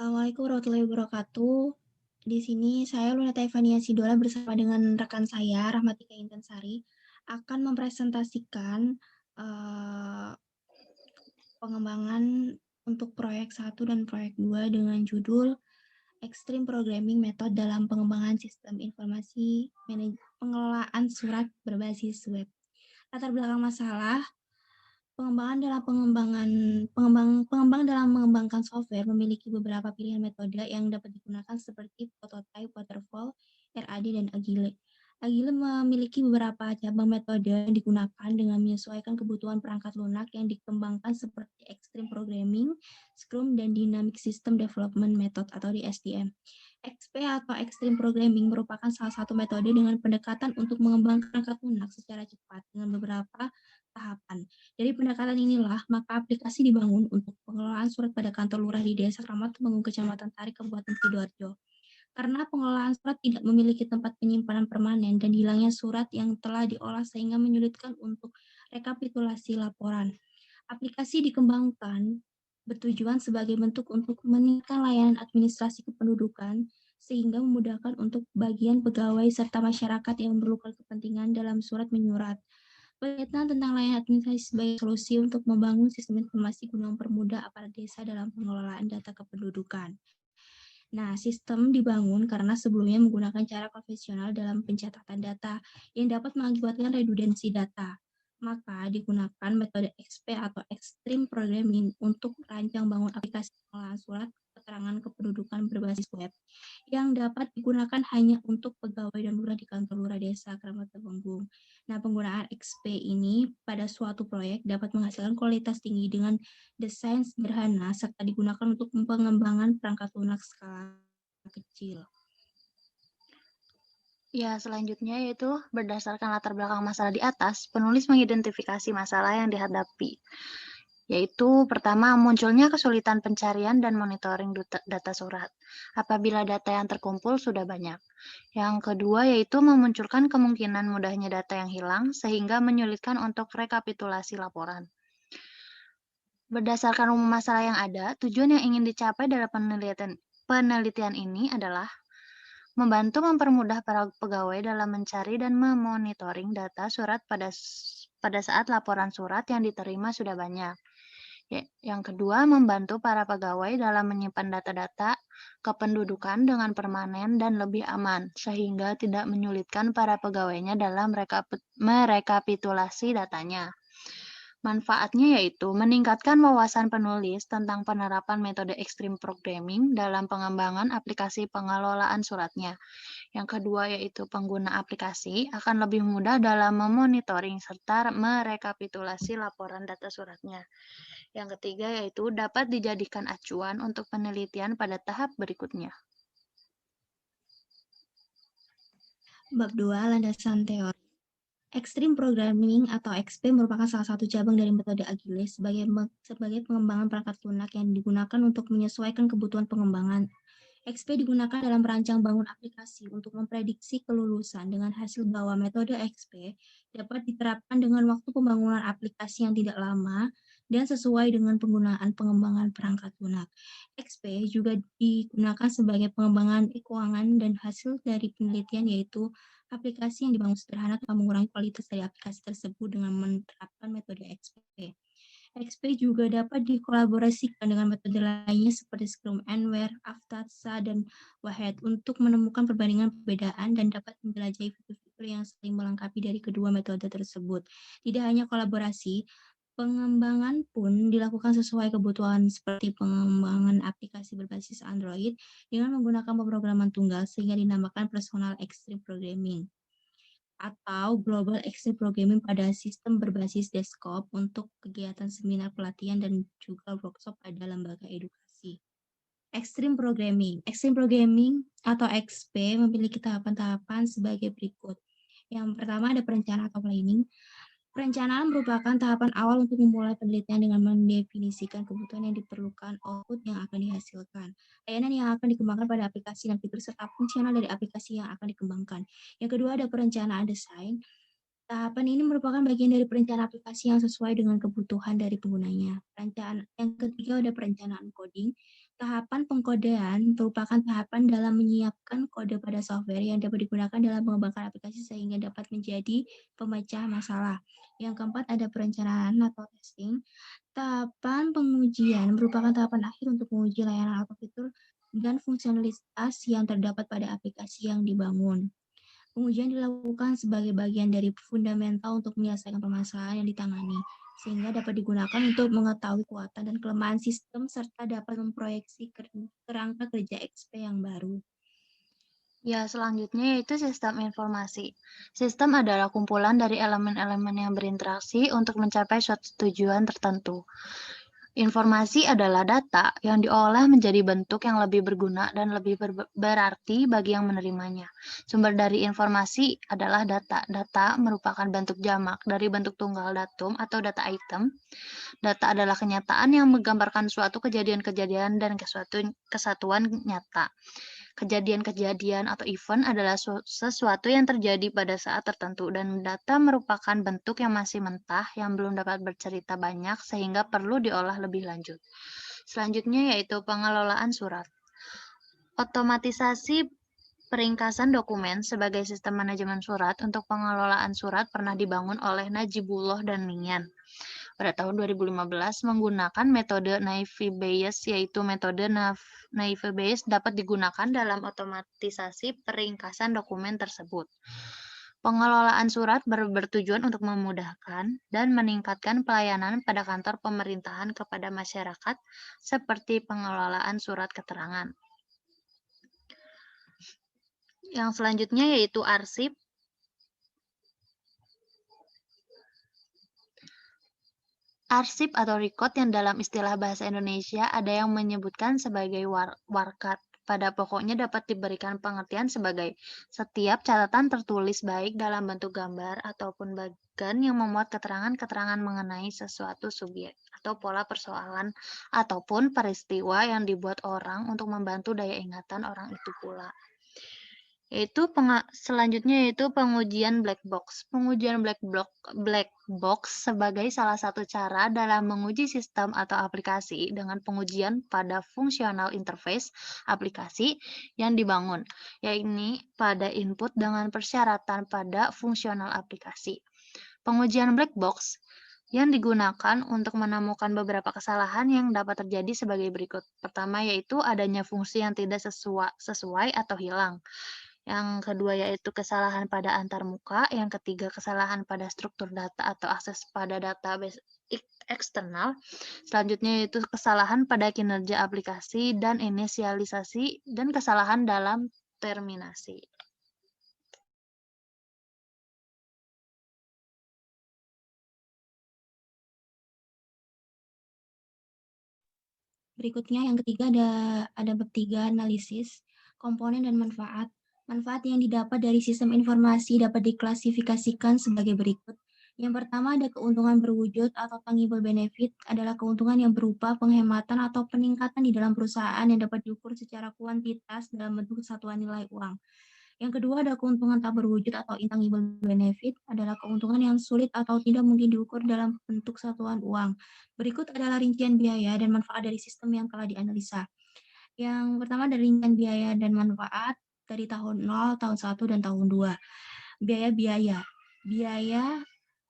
Assalamualaikum warahmatullahi wabarakatuh. Di sini saya Lunata Evania Sidola bersama dengan rekan saya Rahmatika Intensari akan mempresentasikan eh, pengembangan untuk proyek 1 dan proyek 2 dengan judul Extreme Programming Method dalam pengembangan sistem informasi pengelolaan surat berbasis web. Latar belakang masalah pengembang dalam mengembangkan software memiliki beberapa pilihan metode yang dapat digunakan seperti prototype, waterfall, RAD, dan Agile. Agile memiliki beberapa cabang metode yang digunakan dengan menyesuaikan kebutuhan perangkat lunak yang dikembangkan seperti Extreme Programming, Scrum, dan Dynamic System Development Method atau DSDM. XP atau Extreme Programming merupakan salah satu metode dengan pendekatan untuk mengembangkan perangkat lunak secara cepat dengan beberapa tahapan. Dari pendekatan inilah, maka aplikasi dibangun untuk pengelolaan surat pada kantor lurah di Desa Kramat Temenggung, Kecamatan Tarik, Kabupaten Sidoarjo. Karena pengelolaan surat tidak memiliki tempat penyimpanan permanen dan hilangnya surat yang telah diolah sehingga menyulitkan untuk rekapitulasi laporan. Aplikasi dikembangkan bertujuan sebagai bentuk untuk meningkatkan layanan administrasi kependudukan sehingga memudahkan untuk bagian pegawai serta masyarakat yang memerlukan kepentingan dalam surat menyurat. Penelitian tentang layanan administrasi sebagai solusi untuk membangun sistem informasi guna mempermudah aparat desa dalam pengelolaan data kependudukan. Nah, sistem dibangun karena sebelumnya menggunakan cara konvensional dalam pencatatan data yang dapat mengakibatkan redundansi data. Maka digunakan metode XP atau Extreme Programming untuk rancang bangun aplikasi pengolahan surat keterangan kependudukan berbasis web yang dapat digunakan hanya untuk pegawai dan lurah di kantor lurah desa Kramat Temenggung. Nah, penggunaan XP ini pada suatu proyek dapat menghasilkan kualitas tinggi dengan desain sederhana serta digunakan untuk pengembangan perangkat lunak skala kecil. Ya, selanjutnya yaitu berdasarkan latar belakang masalah di atas, penulis mengidentifikasi masalah yang dihadapi, yaitu pertama, munculnya kesulitan pencarian dan monitoring data surat apabila data yang terkumpul sudah banyak. Yang kedua, yaitu memunculkan kemungkinan mudahnya data yang hilang sehingga menyulitkan untuk rekapitulasi laporan. Berdasarkan umum masalah yang ada, tujuan yang ingin dicapai dalam penelitian ini adalah membantu mempermudah para pegawai dalam mencari dan memonitoring data surat pada saat laporan surat yang diterima sudah banyak. Yang kedua, membantu para pegawai dalam menyimpan data-data kependudukan dengan permanen dan lebih aman, sehingga tidak menyulitkan para pegawainya dalam merekapitulasi datanya. Manfaatnya yaitu meningkatkan wawasan penulis tentang penerapan metode extreme programming dalam pengembangan aplikasi pengelolaan suratnya. Yang kedua yaitu pengguna aplikasi akan lebih mudah dalam memonitoring serta merekapitulasi laporan data suratnya. Yang ketiga yaitu dapat dijadikan acuan untuk penelitian pada tahap berikutnya. Bab 2, landasan teori. Extreme Programming atau XP merupakan salah satu cabang dari metode Agile sebagai pengembangan perangkat lunak yang digunakan untuk menyesuaikan kebutuhan pengembangan. XP digunakan dalam merancang bangun aplikasi untuk memprediksi kelulusan dengan hasil bahwa metode XP dapat diterapkan dengan waktu pembangunan aplikasi yang tidak lama dan sesuai dengan penggunaan pengembangan perangkat lunak. XP juga digunakan sebagai pengembangan keuangan dan hasil dari penelitian yaitu aplikasi yang dibangun sederhana tanpa mengurangi kualitas dari aplikasi tersebut dengan menerapkan metode XP. XP juga dapat dikolaborasikan dengan metode lainnya seperti Scrum Anywhere, Aftasa, dan Wahed untuk menemukan perbandingan perbedaan dan dapat menjelajahi fitur-fitur yang saling melengkapi dari kedua metode tersebut. Tidak hanya kolaborasi, pengembangan pun dilakukan sesuai kebutuhan seperti pengembangan aplikasi berbasis Android dengan menggunakan pemrograman tunggal sehingga dinamakan Personal Extreme Programming atau Global Extreme Programming pada sistem berbasis desktop untuk kegiatan seminar pelatihan dan juga workshop pada lembaga edukasi. Extreme Programming atau XP memiliki tahapan-tahapan sebagai berikut. Yang pertama ada perencanaan atau planning. Perencanaan merupakan tahapan awal untuk memulai penelitian dengan mendefinisikan kebutuhan yang diperlukan, output yang akan dihasilkan, layanan yang akan dikembangkan pada aplikasi dan fitur serta fungsional dari aplikasi yang akan dikembangkan. Yang kedua ada perencanaan desain. Tahapan ini merupakan bagian dari perencanaan aplikasi yang sesuai dengan kebutuhan dari penggunanya. Yang ketiga ada perencanaan coding. Tahapan pengkodean merupakan tahapan dalam menyiapkan kode pada software yang dapat digunakan dalam mengembangkan aplikasi sehingga dapat menjadi pemecah masalah. Yang keempat ada perencanaan atau testing. Tahapan pengujian merupakan tahapan akhir untuk menguji layanan atau fitur dan fungsionalitas yang terdapat pada aplikasi yang dibangun. Pengujian dilakukan sebagai bagian dari fundamental untuk menyelesaikan permasalahan yang ditangani, sehingga dapat digunakan untuk mengetahui kekuatan dan kelemahan sistem serta dapat memproyeksi kerangka kerja XP yang baru. Ya, selanjutnya yaitu sistem informasi. Sistem adalah kumpulan dari elemen-elemen yang berinteraksi untuk mencapai suatu tujuan tertentu. Informasi adalah data yang diolah menjadi bentuk yang lebih berguna dan lebih berarti bagi yang menerimanya. Sumber dari informasi adalah data. Data merupakan bentuk jamak dari bentuk tunggal datum atau data item. Data adalah kenyataan yang menggambarkan suatu kejadian-kejadian dan kesatuan nyata. Kejadian-kejadian atau event adalah sesuatu yang terjadi pada saat tertentu, dan data merupakan bentuk yang masih mentah yang belum dapat bercerita banyak sehingga perlu diolah lebih lanjut. Selanjutnya yaitu pengelolaan surat. Otomatisasi peringkasan dokumen sebagai sistem manajemen surat untuk pengelolaan surat pernah dibangun oleh Najibullah dan Nian pada tahun 2015 menggunakan metode Naive Bayes, yaitu metode Naive Bayes dapat digunakan dalam otomatisasi peringkasan dokumen tersebut. Pengelolaan surat bertujuan untuk memudahkan dan meningkatkan pelayanan pada kantor pemerintahan kepada masyarakat seperti pengelolaan surat keterangan. Yang selanjutnya yaitu arsip. Arsip atau record yang dalam istilah bahasa Indonesia ada yang menyebutkan sebagai warkat. Pada pokoknya dapat diberikan pengertian sebagai setiap catatan tertulis baik dalam bentuk gambar ataupun bagan yang memuat keterangan-keterangan mengenai sesuatu subjek atau pola persoalan ataupun peristiwa yang dibuat orang untuk membantu daya ingatan orang itu pula. Selanjutnya yaitu pengujian black box. Pengujian black box sebagai salah satu cara dalam menguji sistem atau aplikasi dengan pengujian pada fungsional interface aplikasi yang dibangun, yaitu pada input dengan persyaratan pada fungsional aplikasi. Pengujian black box yang digunakan untuk menemukan beberapa kesalahan yang dapat terjadi sebagai berikut. Pertama yaitu adanya fungsi yang tidak sesuai atau hilang. Yang kedua yaitu kesalahan pada antarmuka, yang ketiga kesalahan pada struktur data atau akses pada database eksternal. Selanjutnya yaitu kesalahan pada kinerja aplikasi dan inisialisasi dan kesalahan dalam terminasi. Berikutnya yang ketiga ada bab 3 analisis, komponen dan manfaat. Manfaat yang didapat dari sistem informasi dapat diklasifikasikan sebagai berikut. Yang pertama ada keuntungan berwujud atau tangible benefit adalah keuntungan yang berupa penghematan atau peningkatan di dalam perusahaan yang dapat diukur secara kuantitas dalam bentuk satuan nilai uang. Yang kedua ada keuntungan tak berwujud atau intangible benefit adalah keuntungan yang sulit atau tidak mungkin diukur dalam bentuk satuan uang. Berikut adalah rincian biaya dan manfaat dari sistem yang telah dianalisa. Yang pertama dari rincian biaya dan manfaat dari tahun 0, tahun 1, dan tahun 2. Biaya. Biaya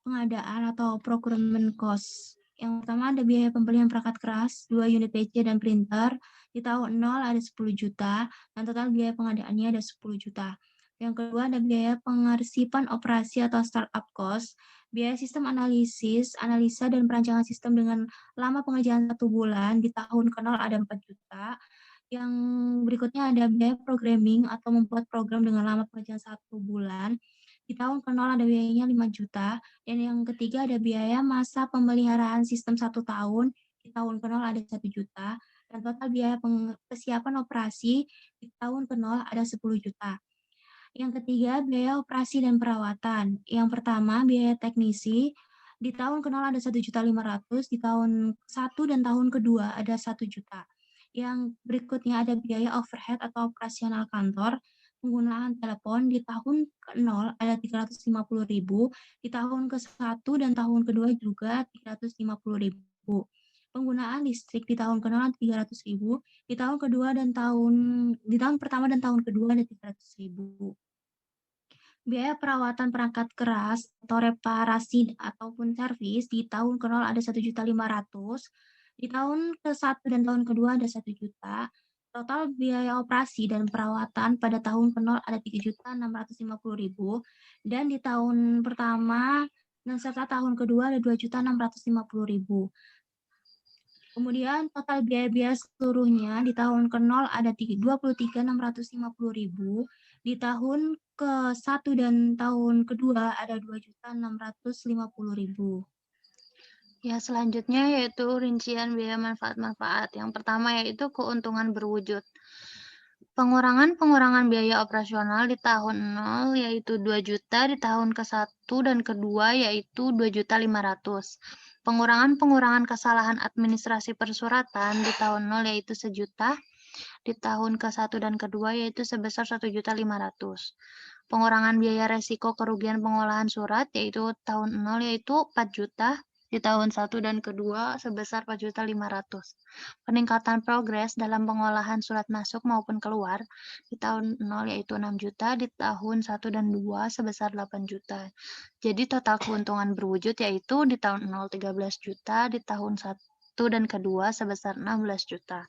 pengadaan atau procurement cost. Yang pertama ada biaya pembelian perangkat keras, 2 unit PC dan printer. Di tahun 0 ada 10 juta, dan total biaya pengadaannya ada 10 juta. Yang kedua ada biaya pengarsipan operasi atau startup cost, biaya sistem analisis, analisa dan perancangan sistem dengan lama pengerjaan 1 bulan. Di tahun ke-0 ada 4 juta. Yang berikutnya ada biaya programming atau membuat program dengan lama pengerjaan 1 bulan. Di tahun ke-0 ada biayanya 5 juta. Dan yang ketiga ada biaya masa pemeliharaan sistem 1 tahun. Di tahun ke-0 ada 1 juta. Dan total biaya persiapan operasi di tahun ke-0 ada 10 juta. Yang ketiga, biaya operasi dan perawatan. Yang pertama, biaya teknisi. Di tahun ke-0 ada 1.500.000, di tahun 1 dan tahun kedua ada 1 juta. Yang berikutnya ada biaya overhead atau operasional kantor. Penggunaan telepon di tahun ke-0 ada 350.000, di tahun ke-1 dan tahun kedua juga 350.000. penggunaan listrik di tahun ke-0 ada 300.000, di tahun pertama dan tahun kedua ada 300.000. Biaya perawatan perangkat keras atau reparasi ataupun servis di tahun ke-0 ada 1.500.000, di tahun ke-1 dan tahun kedua ada 1 juta. Total biaya operasi dan perawatan pada tahun ke-0 ada 3.650.000, dan di tahun pertama dan serta tahun kedua ada 2.650.000. Kemudian total biaya-biaya seluruhnya di tahun ke-0 ada 23.650.000, di tahun ke-1 dan tahun kedua ada 2.650.000. Ya, selanjutnya yaitu rincian biaya manfaat-manfaat. Yang pertama yaitu keuntungan berwujud. Pengurangan biaya operasional di tahun 0 yaitu 2 juta, di tahun ke-1 dan kedua yaitu 2.500.000. Pengurangan kesalahan administrasi persuratan di tahun 0 yaitu 1 juta, di tahun ke-1 dan kedua yaitu sebesar 1.500.000. Pengurangan biaya resiko kerugian pengolahan surat yaitu tahun 0 yaitu 4 juta, di tahun 1 dan kedua sebesar 4.500.000. Peningkatan progres dalam pengolahan surat masuk maupun keluar di tahun 0 yaitu 6 juta, di tahun 1 dan 2 sebesar 8 juta. Jadi total keuntungan berwujud yaitu di tahun 0 13 juta, di tahun 1 dan kedua sebesar 16 juta.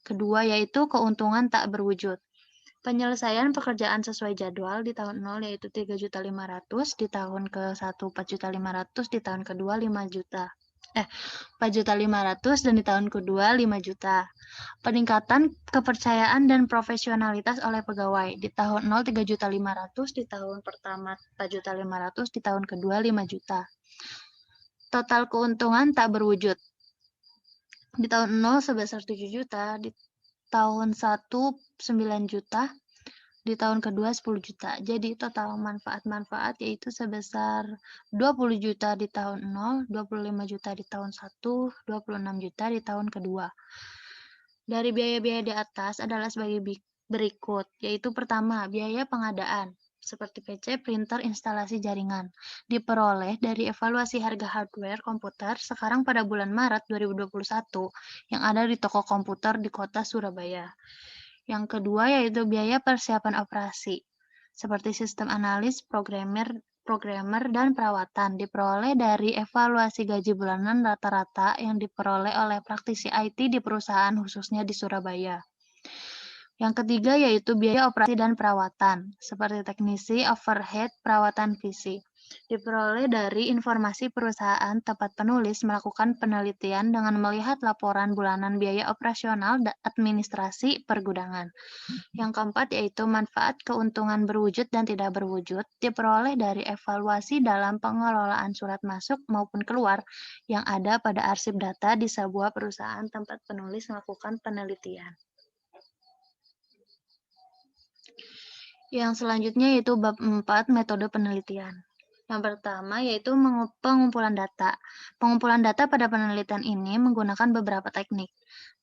Kedua yaitu keuntungan tak berwujud. Penyelesaian pekerjaan sesuai jadwal di tahun 0 yaitu 3.500.000, di tahun ke-1 4.500.000, di tahun kedua 5 juta. 4.500.000 dan di tahun kedua 5 juta. Peningkatan kepercayaan dan profesionalitas oleh pegawai di tahun 0 3.500.000, di tahun pertama 4.500.000, di tahun kedua 5 juta. Total keuntungan tak berwujud di tahun 0 sebesar 7 juta, di tahun 1 9 juta, di tahun kedua 10 juta. Jadi total manfaat-manfaat yaitu sebesar 20 juta di tahun 0, 25 juta di tahun 1, 26 juta di tahun kedua. Dari biaya-biaya di atas adalah sebagai berikut, yaitu pertama, biaya pengadaan seperti PC, printer, instalasi jaringan, diperoleh dari evaluasi harga hardware komputer sekarang pada bulan Maret 2021 yang ada di toko komputer di kota Surabaya. Yang kedua yaitu biaya persiapan operasi, seperti sistem analis, programmer, dan perawatan, diperoleh dari evaluasi gaji bulanan rata-rata yang diperoleh oleh praktisi IT di perusahaan khususnya di Surabaya. Yang ketiga yaitu biaya operasi dan perawatan, seperti teknisi, overhead, perawatan visi. Diperoleh dari informasi perusahaan tempat penulis melakukan penelitian dengan melihat laporan bulanan biaya operasional dan administrasi pergudangan. Yang keempat yaitu manfaat keuntungan berwujud dan tidak berwujud, diperoleh dari evaluasi dalam pengelolaan surat masuk maupun keluar yang ada pada arsip data di sebuah perusahaan tempat penulis melakukan penelitian. Yang selanjutnya yaitu bab 4 metode penelitian. Yang pertama yaitu pengumpulan data. Pengumpulan data pada penelitian ini menggunakan beberapa teknik.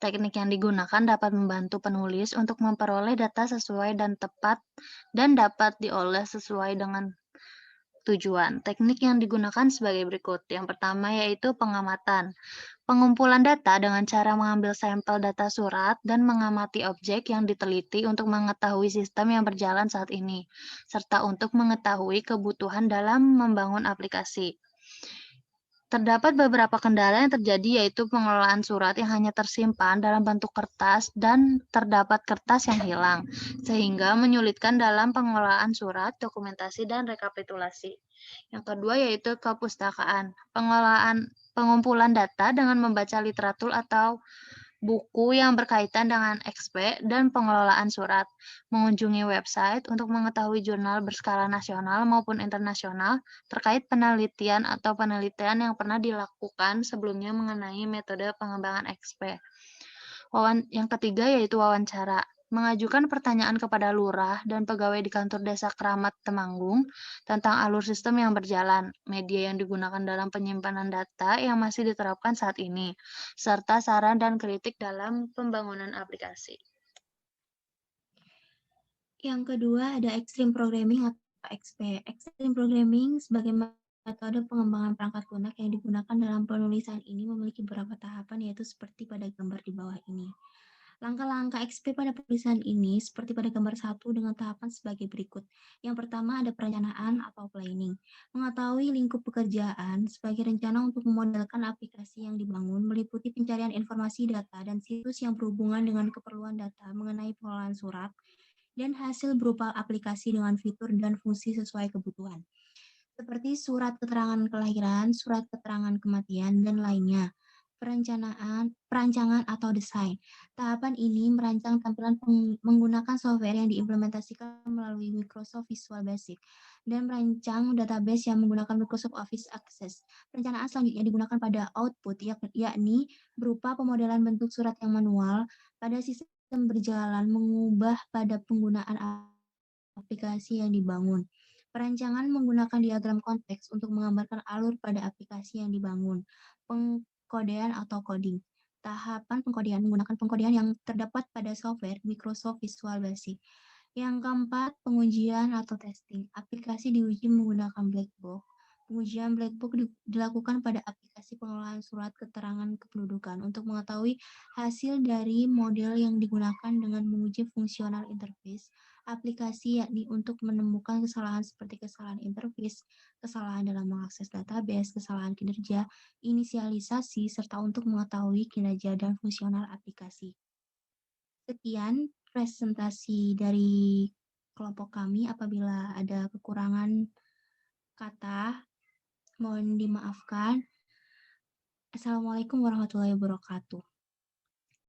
Teknik yang digunakan dapat membantu penulis untuk memperoleh data sesuai dan tepat dan dapat diolah sesuai dengan tujuan. Teknik yang digunakan sebagai berikut. Yang pertama yaitu pengamatan. Pengumpulan data dengan cara mengambil sampel data surat dan mengamati objek yang diteliti untuk mengetahui sistem yang berjalan saat ini, serta untuk mengetahui kebutuhan dalam membangun aplikasi. Terdapat beberapa kendala yang terjadi yaitu pengelolaan surat yang hanya tersimpan dalam bentuk kertas dan terdapat kertas yang hilang, sehingga menyulitkan dalam pengelolaan surat, dokumentasi, dan rekapitulasi. Yang kedua yaitu kepustakaan. Pengumpulan data dengan membaca literatur atau buku yang berkaitan dengan XP dan pengelolaan surat, mengunjungi website untuk mengetahui jurnal berskala nasional maupun internasional terkait penelitian atau penelitian yang pernah dilakukan sebelumnya mengenai metode pengembangan XP. Yang ketiga yaitu wawancara. Mengajukan pertanyaan kepada lurah dan pegawai di kantor desa Keramat Temanggung tentang alur sistem yang berjalan, media yang digunakan dalam penyimpanan data yang masih diterapkan saat ini, serta saran dan kritik dalam pembangunan aplikasi. Yang kedua ada extreme programming atau XP. Extreme programming sebagaimana Metode pengembangan perangkat lunak yang digunakan dalam penulisan ini memiliki beberapa tahapan, yaitu seperti pada gambar di bawah ini. Langkah-langkah XP pada penulisan ini seperti pada gambar satu dengan tahapan sebagai berikut. Yang pertama ada perencanaan atau planning. Mengetahui lingkup pekerjaan sebagai rencana untuk memodelkan aplikasi yang dibangun meliputi pencarian informasi data dan situs yang berhubungan dengan keperluan data mengenai pengelolaan surat dan hasil berupa aplikasi dengan fitur dan fungsi sesuai kebutuhan seperti surat keterangan kelahiran, surat keterangan kematian, dan lainnya. Perancangan atau desain. Tahapan ini merancang tampilan menggunakan software yang diimplementasikan melalui Microsoft Visual Basic dan merancang database yang menggunakan Microsoft Office Access. Perencanaan selanjutnya digunakan pada output, yakni berupa pemodelan bentuk surat yang manual pada sistem berjalan mengubah pada penggunaan aplikasi yang dibangun. Perancangan menggunakan diagram konteks untuk menggambarkan alur pada aplikasi yang dibangun. Pengkodean atau coding. Tahapan pengkodean menggunakan pengkodean yang terdapat pada software Microsoft Visual Basic. Yang keempat, pengujian atau testing. Aplikasi diuji menggunakan black box. Pengujian black box dilakukan pada aplikasi pengelolaan surat keterangan kependudukan untuk mengetahui hasil dari model yang digunakan dengan menguji fungsional interface aplikasi, yakni untuk menemukan kesalahan seperti kesalahan interface, kesalahan dalam mengakses database, kesalahan kinerja, inisialisasi, serta untuk mengetahui kinerja dan fungsional aplikasi. Sekian presentasi dari kelompok kami. Apabila ada kekurangan kata, mohon dimaafkan. Assalamualaikum warahmatullahi wabarakatuh.